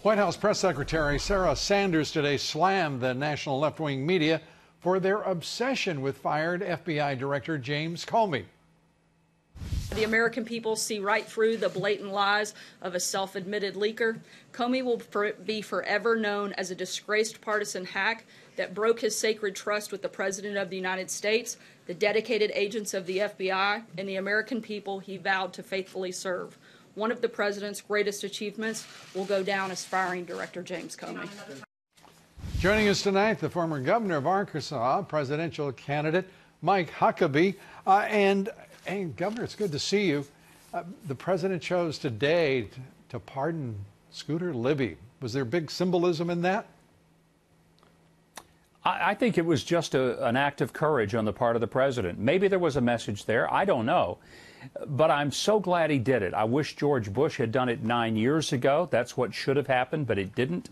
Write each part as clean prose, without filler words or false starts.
White House Press Secretary Sarah Sanders today slammed the national left-wing media for their obsession with fired FBI Director James Comey. The American people see right through the blatant lies of a self-admitted leaker. Comey will be forever known as a disgraced partisan hack that broke his sacred trust with the President of the United States, the dedicated agents of the FBI, and the American people he vowed to faithfully serve. One of the President's greatest achievements will go down as firing Director James Comey. Joining us tonight, the former governor of Arkansas, presidential candidate Mike Huckabee. And Governor, it's good to see you. The president chose today to pardon Scooter Libby. Was there big symbolism in that? I think it was just an act of courage on the part of the president. Maybe there was a message there. I don't know. But I'm so glad he did it. I wish George Bush had done it 9 years ago. That's what should have happened, but it didn't.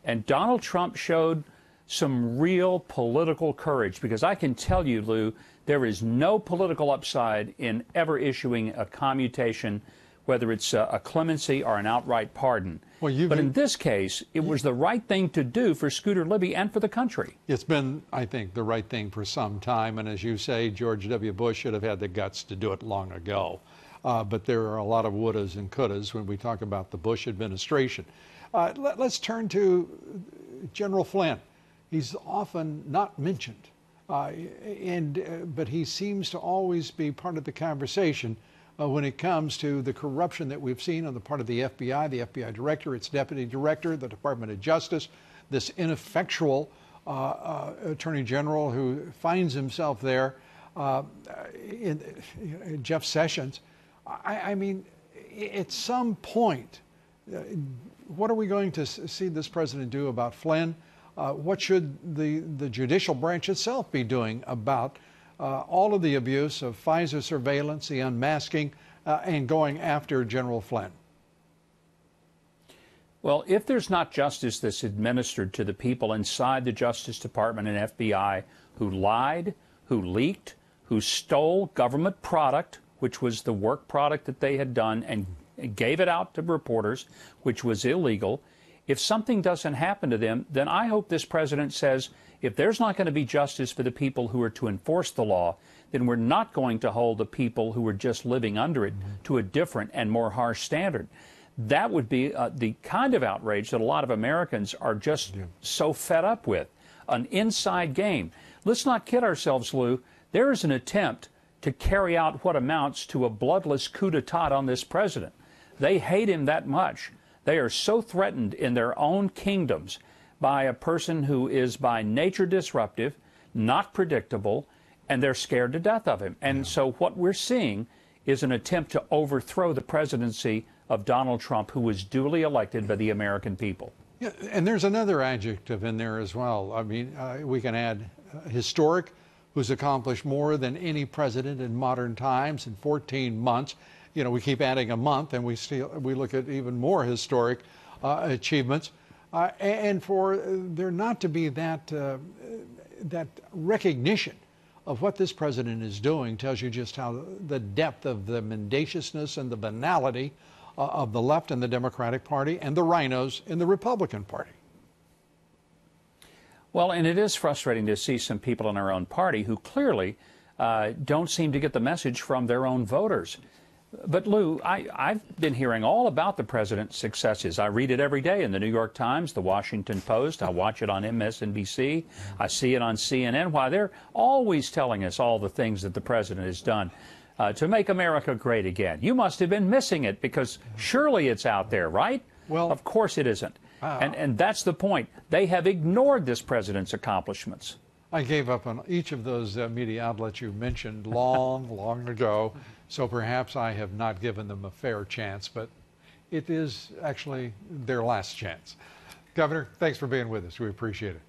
And Donald Trump showed some real political courage, because I can tell you, Lou, there is no political upside in ever issuing a commutation, whether it's a clemency or an outright pardon. Well, but in this case, it was the right thing to do for Scooter Libby and for the country. It's been, I think, the right thing for some time. And as you say, George W. Bush should have had the guts to do it long ago. But there are a lot of wouldas and couldas when we talk about the Bush administration. Let's turn to General Flynn. He's often not mentioned, but he seems to always be part of the conversation when it comes to the corruption that we've seen on the part of the FBI director, its deputy director, the Department of Justice, this ineffectual attorney general who finds himself there, Jeff Sessions. I mean, at some point, what are we going to see this president do about Flynn? What should the judicial branch itself be doing about all of the abuse of FISA surveillance, the unmasking, and going after General Flynn? Well, if there's not justice that's administered to the people inside the Justice Department and FBI who lied, who leaked, who stole government product, which was the work product that they had done, and gave it out to reporters, which was illegal, if something doesn't happen to them, then I hope this president says, if there's not going to be justice for the people who are to enforce the law, then we're not going to hold the people who are just living under it to a different and more harsh standard. That would be the kind of outrage that a lot of Americans are just so fed up with. An inside game. Let's not kid ourselves, Lou. There is an attempt to carry out what amounts to a bloodless coup d'etat on this president. They hate him that much. They are so threatened in their own kingdoms by a person who is by nature disruptive, not predictable, and they're scared to death of him. And so what we're seeing is an attempt to overthrow the presidency of Donald Trump, who was duly elected by the American people. Yeah, and there's another adjective in there as well. I mean, we can add historic, who's accomplished more than any president in modern times in 14 months. You know, we keep adding a month, and we look at even more historic achievements. And for there not to be that recognition of what this president is doing tells you just how the depth of the mendaciousness and the banality of the left in the Democratic Party and the rhinos in the Republican Party. Well, and it is frustrating to see some people in our own party who clearly don't seem to get the message from their own voters. But, Lou, I've been hearing all about the president's successes. I read it every day in the New York Times, the Washington Post. I watch it on MSNBC. I see it on CNN. Why, they're always telling us all the things that the president has done to make America great again. You must have been missing it, because surely it's out there, right? Well, of course it isn't. And that's the point. They have ignored this president's accomplishments. I gave up on each of those media outlets you mentioned long ago, so perhaps I have not given them a fair chance, but it is actually their last chance. Governor, thanks for being with us. We appreciate it.